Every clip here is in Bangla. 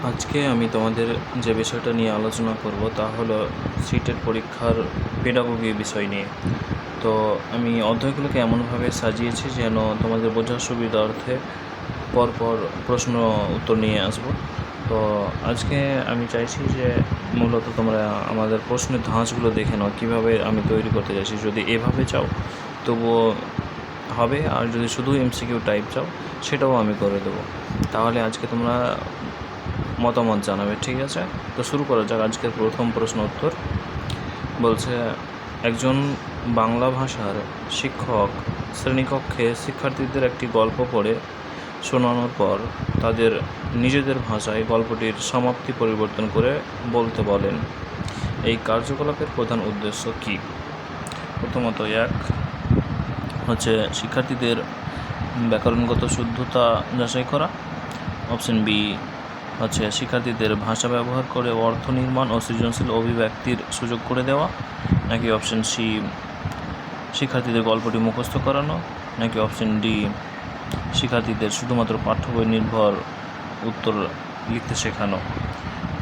আজকে আমি তোমাদের যে বিষয়টা নিয়ে আলোচনা করব তা হলো সিটের পরীক্ষার পেডাগোগি বিষয় নিয়ে। তো আমি অধ্যায়গুলোকে এমনভাবে সাজিয়েছি যেন তোমাদের বোঝার সুবিধার্থে পরপর প্রশ্ন উত্তর নিয়ে আসব। তো আজকে আমি চাইছি যে মূলত তোমরা আমাদের প্রশ্নের ধাঁচগুলো দেখে নাও কীভাবে আমি তৈরি করতে চাইছি। যদি এভাবে চাও তবুও হবে, আর যদি শুধু এমসিকিউ টাইপ চাও সেটাও আমি করে দেবো। তাহলে আজকে তোমরা মতামত জানাবে, ঠিক আছে? তো শুরু করা যাক আজকের প্রথম প্রশ্ন উত্তর। বলছে, একজন বাংলা ভাষার শিক্ষক শ্রেণীকক্ষে শিক্ষার্থীদের একটি গল্প পড়ে শোনানোর পর তাদের নিজেদের ভাষায় গল্পটির সমাপ্তি পরিবর্তন করে বলতে বলেন। এই কার্যকলাপের প্রধান উদ্দেশ্য কী? প্রথমত এক হচ্ছে শিক্ষার্থীদের ব্যাকরণগত শুদ্ধতা যাচাই করা। অপশন বি হচ্ছে শিক্ষার্থীদের ভাষা ব্যবহার করে অর্থ নির্মাণ ও সৃজনশীল অভিব্যক্তির সুযোগ করে দেওয়া। নাকি অপশন সি শিক্ষার্থীদের গল্পটি মুখস্থ করানো। নাকি অপশন ডি শিক্ষার্থীদের শুধুমাত্র পাঠ্য বই নির্ভর উত্তর লিখতে শেখানো।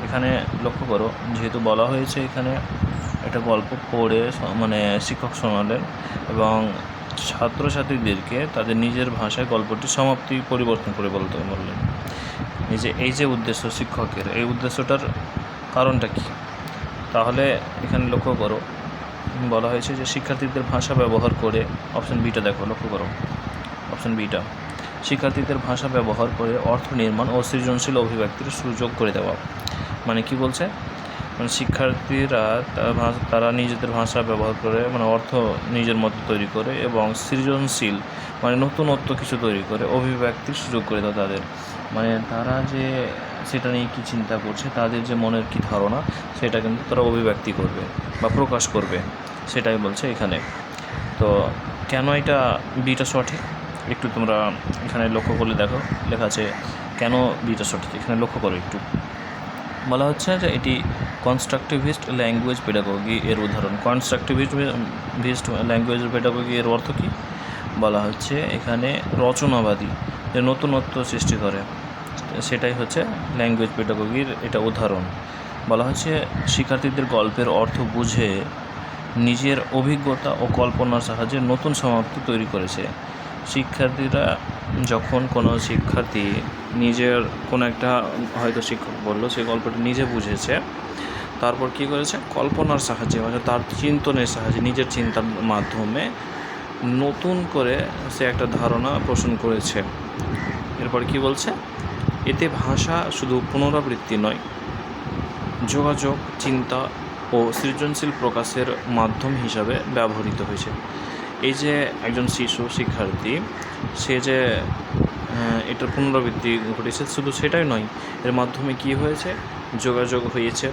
এখানে লক্ষ্য করো, যেহেতু বলা হয়েছে এখানে একটা গল্প পড়ে শিক্ষক শোনালেন এবং ছাত্রছাত্রীদেরকে তাদের নিজের ভাষায় গল্পটি সমাপ্তি পরিবর্তন করে বলতে বললেন। এই যে উদ্দেশ্য শিক্ষকের, এই উদ্দেশ্যটার কারণটা কী? তাহলে এখানে লক্ষ্য করো, বলা হয়েছে যে শিক্ষার্থীদের ভাষা ব্যবহার করে, অপশন বিটা দেখো, লক্ষ্য করো অপশন বিটা, শিক্ষার্থীদের ভাষা ব্যবহার করে অর্থ নির্মাণ ও সৃজনশীল অভিব্যক্তির সুযোগ করে দেওয়া। মানে কি বলছে? শিক্ষার্থীরা তারা নিজেদের ভাষা ব্যবহার করে অর্থ নিজের মতো তৈরি করে এবং সৃজনশীল নতুনত্ব কিছু তৈরি করে অভিব্যক্তির সুযোগ করে দেওয়া তাদের। তারা যে সেটা নিয়ে কী চিন্তা করছে, তাদের যে মনের কী ধারণা, সেটা কিন্তু তারা অভিব্যক্তি করবে বা প্রকাশ করবে, সেটাই বলছে এখানে। তো কেন এটা বিটা সঠিক একটু তোমরা এখানে লক্ষ্য করলে দেখো, লেখা আছে কেন বিটা সঠিক। এখানে লক্ষ্য করো একটু, বলা হচ্ছে যে এটি কনস্ট্রাকটিভিস্ট ল্যাঙ্গুয়েজ পেডাগোগি এর উদাহরণ। কনস্ট্রাকটিভিস্ট ল্যাঙ্গুয়েজ পেডাগোগি এর অর্থ কী? বলা হচ্ছে এখানে রচনাবাদী, যে নতুনত্ব সৃষ্টি করে, সেটাই হচ্ছে ল্যাঙ্গুয়েজ পেডাগোগির এটা উদাহরণ। বলা হচ্ছে শিক্ষার্থীদের গল্পের অর্থ বুঝে নিজের অভিজ্ঞতা ও কল্পনার সাহায্যে নতুন সমাপ্তি তৈরি করেছে। শিক্ষার্থীরা যখন কোনো শিক্ষার্থী নিজের কোনো একটা হয়তো শিক্ষক বললো, সেই গল্পটা নিজে বুঝেছে, তারপর কী করেছে, কল্পনার সাহায্যে তার চিন্তনের সাহায্যে নিজের চিন্তার মাধ্যমে নতুন করে সে একটা ধারণা পোষণ করেছে। এরপর কি বলছে, এতে ভাষা শুধু পুনরাবৃত্তি নয়, যোগাযোগ, চিন্তা ও সৃজনশীল প্রকাশের মাধ্যম হিসাবে ব্যবহৃত হয়েছে। এই যে একজন শিক্ষার্থী, সে যে এটার পুনরাবৃত্তি ঘটেছে, শুধু সেটাই নয়, এর মাধ্যমে কি হয়েছে, যোগাযোগ হয়েছে,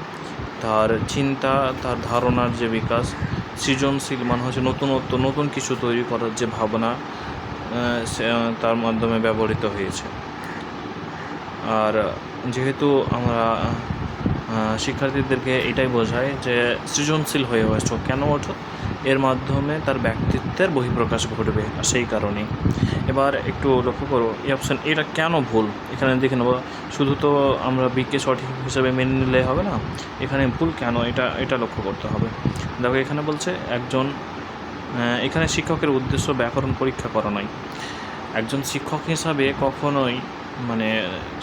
তার চিন্তা, তার ধারণার যে বিকাশ, সৃজনশীল হচ্ছে নতুন কিছু তৈরি করার যে ভাবনা, তার মাধ্যমে ব্যবহৃত হয়েছে। আর যেহেতু আমরা শিক্ষার্থীদেরকে এটাই বোঝাই যে সৃজনশীল হয়ে ওঠো, কেন ওঠো, এর মাধ্যমে তার ব্যক্তিত্বের বহিঃপ্রকাশ ঘটবে, আর সেই কারণেই। এবার একটু লক্ষ্য করো এই অপশান, এটা কেন ভুল এখানে দেখে নেবো। শুধু তো আমরা বিকে সঠিক হিসাবে মেনে নিলে হবে না, এখানে ভুল কেন এটা লক্ষ্য করতে হবে। দেখো এখানে বলছে এখানে শিক্ষকের উদ্দেশ্য ব্যাকরণ পরীক্ষা করা নয়। একজন শিক্ষক হিসাবে কখনোই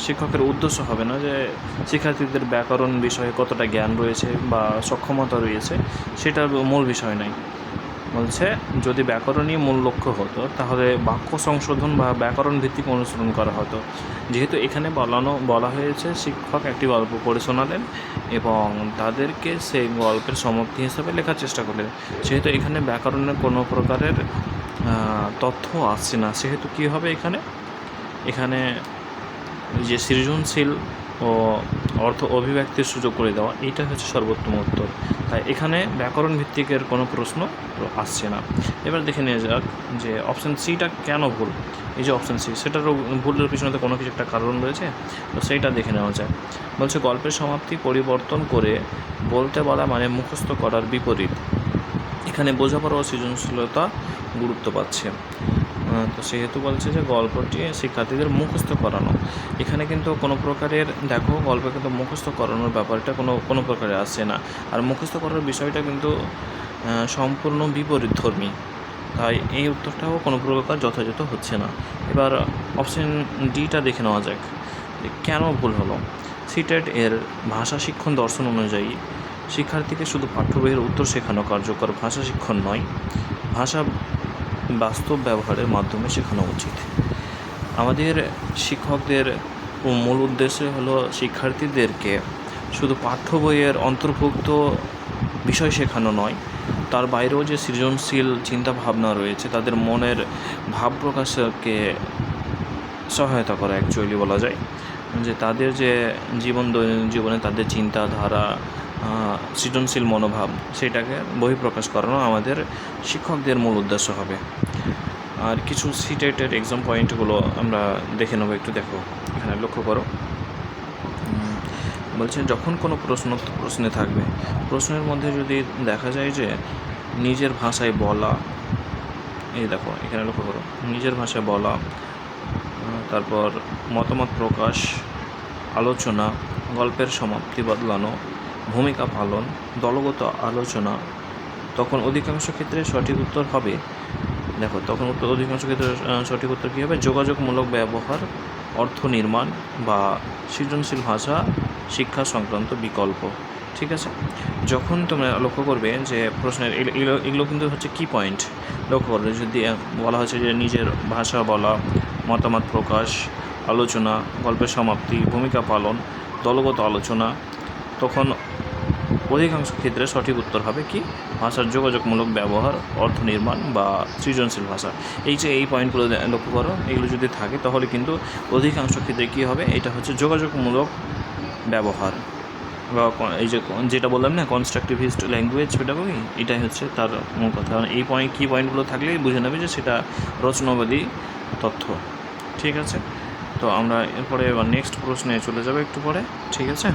শিক্ষকের উদ্দেশ্য হবে না যে শিক্ষার্থীদের ব্যাকরণ বিষয়ে কতটা জ্ঞান রয়েছে বা সক্ষমতা রয়েছে, সেটা মূল বিষয় নয়। বলছে যদি ব্যাকরণই মূল লক্ষ্য হতো তাহলে বাক্য সংশোধন বা ব্যাকরণ ভিত্তিক অনুসরণ করা হতো। যেহেতু এখানে বলা হয়েছে শিক্ষক একটি গল্প পড়ে শোনালেন এবং তাদেরকে সেই গল্পের সমাপ্তি হিসাবে লেখার চেষ্টা করলেন, সেহেতু এখানে ব্যাকরণের কোনো প্রকারের তথ্য আসছে না। সেহেতু কী হবে, এখানে যে সৃজনশীল ও অর্থ অভিব্যক্তির সুযোগ করে দেওয়া, এইটা হচ্ছে সর্বোত্তম উত্তর। তাই এখানে ব্যাকরণ ভিত্তিকের কোনো প্রশ্ন আসছে না। এবার দেখে নেওয়া যাক যে অপশান সিটা কেন ভুল। এই যে অপশান সি, সেটারও ভুলের পিছনে তো কোনো কিছু একটা কারণ রয়েছে, তো সেইটা দেখে নেওয়া যায়। বলছে গল্পের সমাপ্তি পরিবর্তন করে বলতে বলা মুখস্থ করার বিপরীত। এখানে বোঝাপড়া ও সৃজনশীলতা গুরুত্ব পাচ্ছে। তো সেহেতু বলছে যে গল্পটি শিক্ষার্থীদের মুখস্থ করানো। এখানে কিন্তু কোনো প্রকারের দেখো গল্পে কিন্তু মুখস্থ করানোর ব্যাপারটা কোনো প্রকারে আসছে না। আর মুখস্থ করার বিষয়টা কিন্তু সম্পূর্ণ বিপরীতধর্মী, তাই এই উত্তরটাও কোনো প্রকার যথাযথ হচ্ছে না। এবার অপশন ডিটা দেখে নেওয়া যাক কেন ভুল হলো। সিটেট এর ভাষা শিক্ষণ দর্শন অনুযায়ী শিক্ষার্থীকে শুধু পাঠ্য বইয়ের উত্তর শেখানো কার্যকর, ভাষা শিক্ষণ নয়, ভাষা বাস্তব ব্যবহারের মাধ্যমে শেখানো উচিত। আমাদের শিক্ষকদের মূল উদ্দেশ্য হলো শিক্ষার্থীদেরকে শুধু পাঠ্য বইয়ের অন্তর্ভুক্ত বিষয় শেখানো নয়, তার বাইরেও যে সৃজনশীল চিন্তাভাবনা রয়েছে তাদের মনের ভাব প্রকাশকে সহায়তা করা, অ্যাকচুয়ালি বলা যায় যে তাদের যে দৈনন্দিন জীবনে তাদের চিন্তাধারা, সৃজনশীল মনোভাব সেটাকে বহিঃপ্রকাশ করানো আমাদের শিক্ষকদের মূল উদ্দেশ্য হবে। আর কিছু সিটেটের এক্সাম পয়েন্টগুলো আমরা দেখে নেবো, একটু দেখো এখানে লক্ষ্য করো। বলছে যখন কোনো প্রশ্নে থাকবে, প্রশ্নের মধ্যে যদি দেখা যায় যে নিজের ভাষায় বলা, এই দেখো এখানে লক্ষ্য করো, নিজের ভাষায় বলা, তারপর মতামত প্রকাশ, আলোচনা, গল্পের সমাপ্তি বদলানো, ভূমিকা পালন, দলগত আলোচনা, তখন অধিকাংশ ক্ষেত্রে সঠিক উত্তর হবে, দেখো তখন অধিকাংশ ক্ষেত্রে সঠিক উত্তর কী হবে, যোগাযোগমূলক ব্যবহার, অর্থ নির্মাণ বা সৃজনশীল ভাষা শিক্ষা সংক্রান্ত বিকল্প। ঠিক আছে, যখন তোমরা লক্ষ্য করবে যে প্রশ্নের এগুলো কিন্তু হচ্ছে কি পয়েন্ট, লক্ষ্য করবে যদি বলা হচ্ছে যে নিজের ভাষা বলা, মতামত প্রকাশ, আলোচনা, গল্পের সমাপ্তি, ভূমিকা পালন, দলগত আলোচনা, তখন অধিকাংশ ক্ষেত্রে সঠিক উত্তর হবে কি, ভাষার যোগাযোগমূলক ব্যবহার, অর্থ নির্মাণ বা সৃজনশীল ভাষা। এই যে এই পয়েন্টগুলো লক্ষ্য করো, এগুলো যদি থাকে তাহলে কিন্তু অধিকাংশ ক্ষেত্রে কী হবে, এটা হচ্ছে যোগাযোগমূলক ব্যবহার বা এই যে যেটা বললাম না কনস্ট্রাকটিভিস্ট ল্যাঙ্গুয়েজ পেডাগোগি, এটাই হচ্ছে তার মূল কথা। কারণ এই পয়েন্টগুলো থাকলেই বুঝে নেবে যে সেটা রচনাবাদী তথ্য। ঠিক আছে, তো আমরা এরপরে এবার নেক্সট প্রশ্নে চলে যাবো একটু পরে। ঠিক আছে।